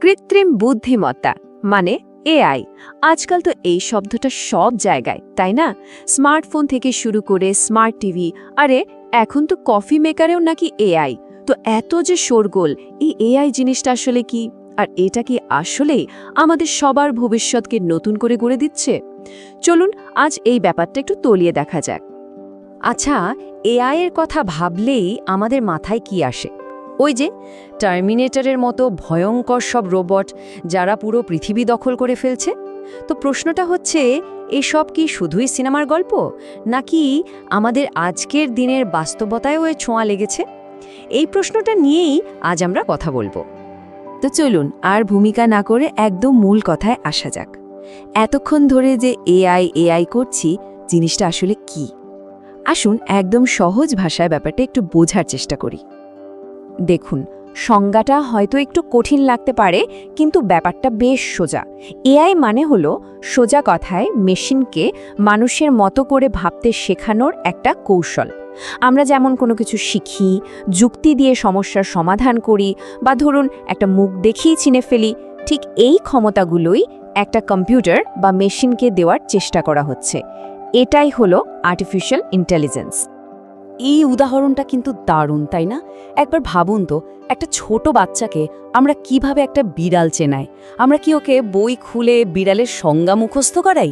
কৃত্রিম বুদ্ধিমত্তা মানে এআই। আজকাল তো এই শব্দটা সব জায়গায়, তাই না? স্মার্টফোন থেকে শুরু করে স্মার্ট টিভি, আরে এখন তো কফি মেকারেও নাকি এআই। তো এত যে শোরগোল, এই এআই জিনিসটা আসলে কি? আর এটা কি আসলেই আমাদের সবার ভবিষ্যৎকে নতুন করে গড়ে দিচ্ছে? চলুন আজ এই ব্যাপারটা একটু তলিয়ে দেখা যাক। আচ্ছা, এআই এর কথা ভাবলেই আমাদের মাথায় কি আসে? ওই যে টার্মিনেটরের মতো ভয়ঙ্কর সব রোবট যারা পুরো পৃথিবী দখল করে ফেলছে। তো প্রশ্নটা হচ্ছে, এসব কি শুধুই সিনেমার গল্প, নাকি আমাদের আজকের দিনের বাস্তবতায়ও এর ছোঁয়া লেগেছে? এই প্রশ্নটা নিয়েই আজ আমরা কথা বলবো। তো চলুন আর ভূমিকা না করে একদম মূল কথায় আসা যাক। এতক্ষণ ধরে যে এআই এআই করছি, জিনিসটা আসলে কি? আসুন একদম সহজ ভাষায় ব্যাপারটা একটু বোঝার চেষ্টা করি। দেখুন, সংজ্ঞাটা হয়তো একটু কঠিন লাগতে পারে, কিন্তু ব্যাপারটা বেশ সোজা। এআই মানে হলো সোজা কথায় মেশিনকে মানুষের মতো করে ভাবতে শেখানোর একটা কৌশল। আমরা যেমন কোনো কিছু শিখি, যুক্তি দিয়ে সমস্যার সমাধান করি, বা ধরুন একটা মুখ দেখেই চিনে ফেলি, ঠিক এই ক্ষমতাগুলোই একটা কম্পিউটার বা মেশিনকে দেওয়ার চেষ্টা করা হচ্ছে। এটাই হলো আর্টিফিশিয়াল ইন্টেলিজেন্স। এই উদাহরণটা কিন্তু দারুণ, তাই না? একবার ভাবুন তো, একটা ছোট বাচ্চাকে আমরা কিভাবে একটা বিড়াল চেনাই? আমরা কি ওকে বই খুলে বিড়ালের সংজ্ঞা মুখস্থ করাই?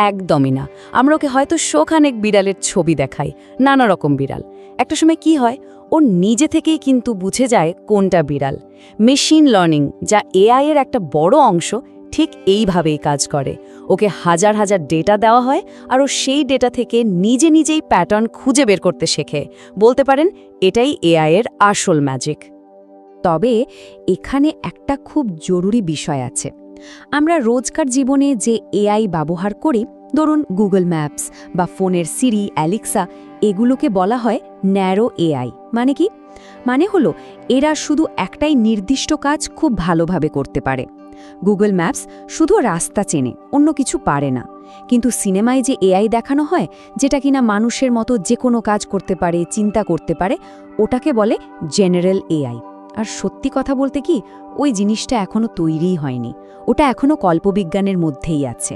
একদমই না। আমরা ওকে হয়তো শোখানেক বিড়ালের ছবি দেখাই, নানা রকম বিড়াল। একটা সময় কি হয়, ও নিজে থেকেই কিন্তু বুঝে যায় কোনটা বিড়াল। মেশিন লার্নিং, যা এআই এর একটা বড় অংশ, ঠিক এইভাবেই কাজ করে। ওকে হাজার হাজার ডেটা দেওয়া হয়, আর ও সেই ডেটা থেকে নিজে নিজেই প্যাটার্ন খুঁজে বের করতে শেখে। বলতে পারেন এটাই এআই এর আসল ম্যাজিক। তবে এখানে একটা খুব জরুরি বিষয় আছে। আমরা রোজকার জীবনে যে এআই ব্যবহার করি, ধরুন গুগল ম্যাপস বা ফোনের সিরি, অ্যালেক্সা, এগুলোকে বলা হয় ন্যারো এআই। মানে কি? মানে হলো এরা শুধু একটাই নির্দিষ্ট কাজ খুব ভালোভাবে করতে পারে। গুগল ম্যাপস শুধু রাস্তা চেনে, অন্য কিছু পারে না। কিন্তু সিনেমায় যে এআই দেখানো হয়, যেটা কিনা মানুষের মতো যে কোনো কাজ করতে পারে, চিন্তা করতে পারে, ওটাকে বলে জেনারেল এআই। আর সত্যি কথা বলতে কি, ওই জিনিসটা এখনো তৈরিই হয়নি, ওটা এখনো কল্পবিজ্ঞানের মধ্যেই আছে।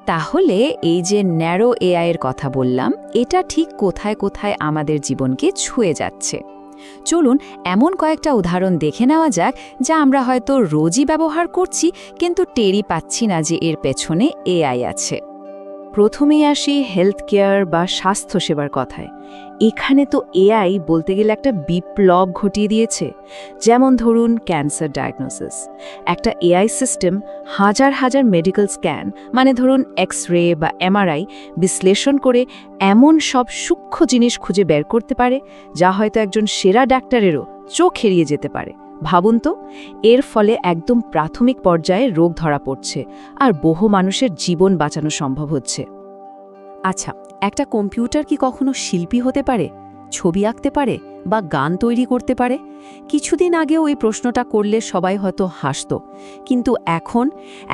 তাহলে এই যে ন্যারো এআই এর কথা বললাম, এটা ঠিক কোথায় কোথায় আমাদের জীবনকে ছুঁয়ে যাচ্ছে? চলুন এমন কয়েকটা উদাহরণ দেখে নেওয়া যাক, যা আমরা হয়তো রোজই ব্যবহার করছি, কিন্তু টেরই পাচ্ছি না যে এর পেছনে এআই আছে। প্রথমেই আসি হেলথ কেয়ার বা স্বাস্থ্যসেবার কথায়। এখানে তো এআই বলতে গেলে একটা বিপ্লব ঘটিয়ে দিয়েছে। যেমন ধরুন ক্যান্সার ডায়াগনোসিস। একটা এআই সিস্টেম হাজার হাজার মেডিকেল স্ক্যান, মানে ধরুন এক্স-রে বা এমআরআই বিশ্লেষণ করে এমন সব সূক্ষ্ম জিনিস খুঁজে বের করতে পারে, যা হয়তো একজন সেরা ডাক্তারেরও চোখ এড়িয়ে যেতে পারে। ভাবুন তো, এর ফলে একদম প্রাথমিক পর্যায়ে রোগ ধরা পড়ছে, আর বহু মানুষের জীবন বাঁচানো সম্ভব হচ্ছে। আচ্ছা, একটা কম্পিউটার কি কখনো শিল্পী হতে পারে, ছবি আঁকতে পারে বা গান তৈরি করতে পারে? কিছুদিন আগেও এই প্রশ্নটা করলে সবাই হয়তো হাসত। কিন্তু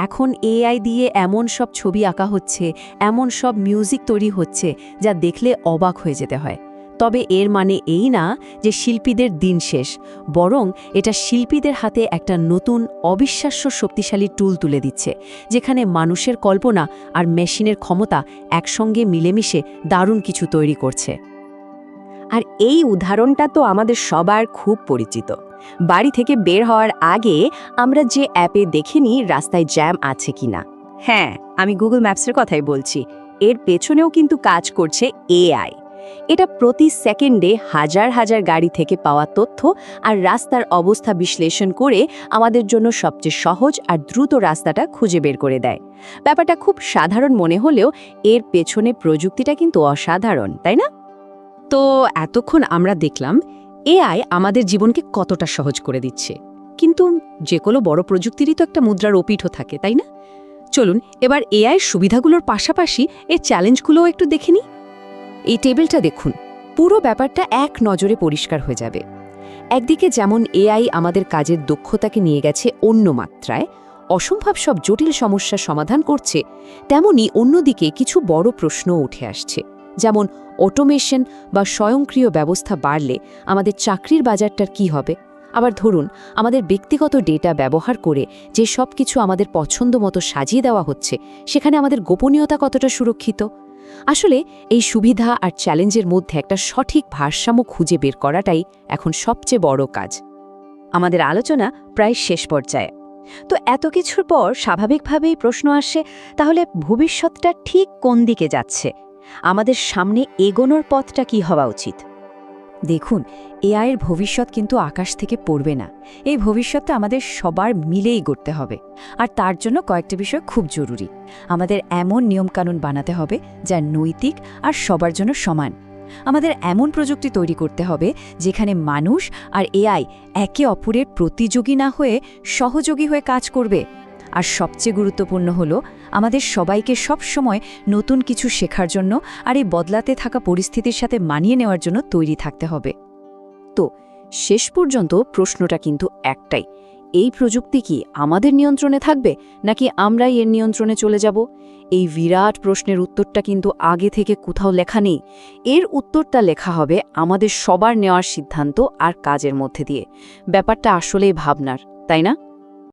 এখন এআই দিয়ে এমন সব ছবি আঁকা হচ্ছে, এমন সব মিউজিক তৈরি হচ্ছে, যা দেখলে অবাক হয়ে যেতে হয়। তবে এর মানে এই না যে শিল্পীদের দিন শেষ, বরং এটা শিল্পীদের হাতে একটা নতুন অবিশ্বাস্য শক্তিশালী টুল তুলে দিচ্ছে, যেখানে মানুষের কল্পনা আর মেশিনের ক্ষমতা একসঙ্গে মিলেমিশে দারুণ কিছু তৈরি করছে। আর এই উদাহরণটা তো আমাদের সবার খুব পরিচিত। বাড়ি থেকে বের হওয়ার আগে আমরা যে অ্যাপে দেখে নিই রাস্তায় জ্যাম আছে কিনা। হ্যাঁ, আমি গুগল ম্যাপসের কথাই বলছি। এর পেছনেও কিন্তু কাজ করছে এআই। এটা প্রতি সেকেন্ডে হাজার হাজার গাড়ি থেকে পাওয়া তথ্য আর রাস্তার অবস্থা বিশ্লেষণ করে আমাদের জন্য সবচেয়ে সহজ আর দ্রুত রাস্তাটা খুঁজে বের করে দেয়। ব্যাপারটা খুব সাধারণ মনে হলেও এর পেছনে প্রযুক্তিটা কিন্তু অসাধারণ, তাই না? তো এতক্ষণ আমরা দেখলাম এআই আমাদের জীবনকে কতটা সহজ করে দিচ্ছে, কিন্তু যে কোনো বড় প্রযুক্তিরই তো একটা মুদ্রার ওপিঠও থাকে, তাই না? চলুন এবার এআই সুবিধাগুলোর পাশাপাশি এর চ্যালেঞ্জগুলোও একটু দেখে নিই। এই টেবিলটা দেখুন, পুরো ব্যাপারটা এক নজরে পরিষ্কার হয়ে যাবে। একদিকে যেমন এআই আমাদের কাজের দক্ষতাকে নিয়ে গেছে অন্য মাত্রায়, অসম্ভব সব জটিল সমস্যার সমাধান করছে, তেমনি অন্যদিকে কিছু বড় প্রশ্নও উঠে আসছে। যেমন অটোমেশন বা স্বয়ংক্রিয় ব্যবস্থা বাড়লে আমাদের চাকরির বাজারটার কি হবে? আবার ধরুন আমাদের ব্যক্তিগত ডেটা ব্যবহার করে যে সব কিছু আমাদের পছন্দ মতো সাজিয়ে দেওয়া হচ্ছে সেখানে আমাদের গোপনীয়তা কতটা সুরক্ষিত? আসলে এই সুবিধা আর চ্যালেঞ্জের মধ্যে একটা সঠিক ভারসাম্য খুঁজে বের করাটাই এখন সবচেয়ে বড় কাজ। আমাদের আলোচনা প্রায় শেষ পর্যায়ে। তো এত কিছুর পর স্বাভাবিকভাবেই প্রশ্ন আসে, তাহলে ভবিষ্যৎটা ঠিক কোন দিকে যাচ্ছে? আমাদের সামনে এগোনোর পথটা কি হওয়া উচিত? দেখুন, এআইয়ের ভবিষ্যৎ কিন্তু আকাশ থেকে পড়বে না। এই ভবিষ্যৎটা আমাদের সবার মিলেই গড়তে হবে। আর তার জন্য কয়েকটা বিষয় খুব জরুরি। আমাদের এমন নিয়মকানুন বানাতে হবে যা নৈতিক আর সবার জন্য সমান। আমাদের এমন প্রযুক্তি তৈরি করতে হবে যেখানে মানুষ আর এআই একে অপরের প্রতিযোগী না হয়ে সহযোগী হয়ে কাজ করবে। আর সবচেয়ে গুরুত্বপূর্ণ হলো আমাদের সবাইকে সব সময় নতুন কিছু শেখার জন্য আর এই বদলাতে থাকা পরিস্থিতির সাথে মানিয়ে নেওয়ার জন্য তৈরি থাকতে হবে। তো শেষ পর্যন্ত প্রশ্নটা কিন্তু একটাই, এই প্রযুক্তি কি আমাদের নিয়ন্ত্রণে থাকবে নাকি আমরাই এর নিয়ন্ত্রণে চলে যাব? এই বিরাট প্রশ্নের উত্তরটা কিন্তু আগে থেকে কোথাও লেখা নেই। এর উত্তরটা লেখা হবে আমাদের সবার নেওয়ার সিদ্ধান্ত আর কাজের মধ্যে দিয়ে। ব্যাপারটা আসলেই ভাবনার, তাই না?